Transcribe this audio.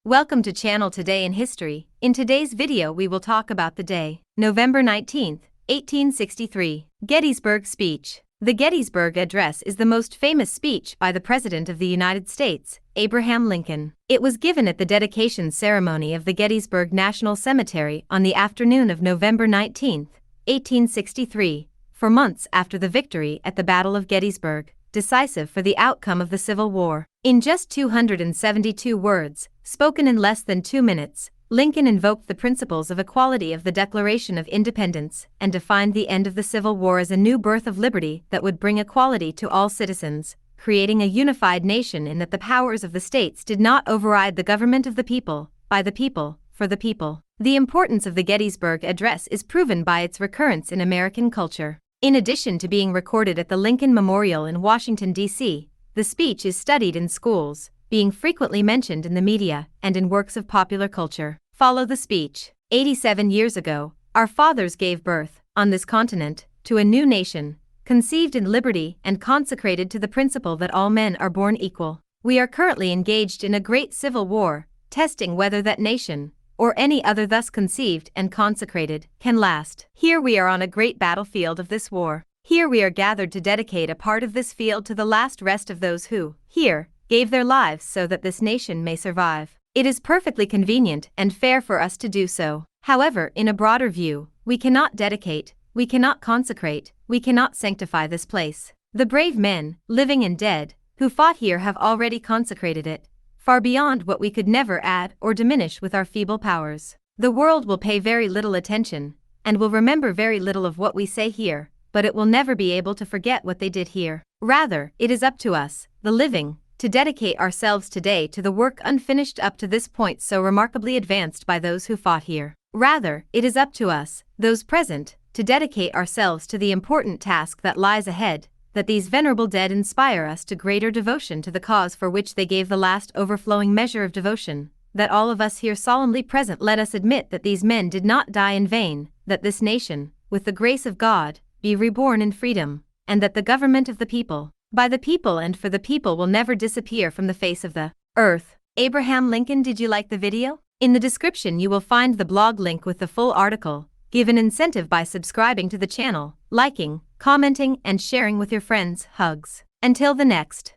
Welcome to Channel Today in History. In today's video we will talk about the day, November 19, 1863. Gettysburg Speech. The Gettysburg Address is the most famous speech by the President of the United States, Abraham Lincoln. It was given at the dedication ceremony of the Gettysburg National Cemetery on the afternoon of November 19, 1863, 4 months after the victory at the Battle of Gettysburg, decisive for the outcome of the Civil War. In just 272 words, spoken in less than 2 minutes, Lincoln invoked the principles of equality of the Declaration of Independence and defined the end of the Civil War as a new birth of liberty that would bring equality to all citizens, creating a unified nation in that the powers of the states did not override the government of the people, by the people, for the people. The importance of the Gettysburg Address is proven by its recurrence in American culture. In addition to being recorded at the Lincoln Memorial in Washington, D.C., the speech is studied in schools, being frequently mentioned in the media and in works of popular culture. Follow the speech. 87 years ago, our fathers gave birth, on this continent, to a new nation, conceived in liberty and consecrated to the principle that all men are born equal. We are currently engaged in a great civil war, testing whether that nation, or any other thus conceived and consecrated, can last. Here we are on a great battlefield of this war. Here we are gathered to dedicate a part of this field to the last rest of those who, here, gave their lives so that this nation may survive. It is perfectly convenient and fair for us to do so. However, in a broader view, we cannot dedicate, we cannot consecrate, we cannot sanctify this place. The brave men, living and dead, who fought here have already consecrated it, far beyond what we could never add or diminish with our feeble powers. The world will pay very little attention, and will remember very little of what we say here, but it will never be able to forget what they did here. Rather, it is up to us, the living, to dedicate ourselves today to the work unfinished up to this point so remarkably advanced by those who fought here. Rather, it is up to us, those present, to dedicate ourselves to the important task that lies ahead, that these venerable dead inspire us to greater devotion to the cause for which they gave the last overflowing measure of devotion, that all of us here solemnly present let us admit that these men did not die in vain, that this nation, with the grace of God, be reborn in freedom, and that the government of the people, by the people and for the people will never disappear from the face of the earth. Abraham Lincoln. Did you like the video? In the description you will find the blog link with the full article. Give an incentive by subscribing to the channel, liking, commenting and sharing with your friends. Hugs. Until the next.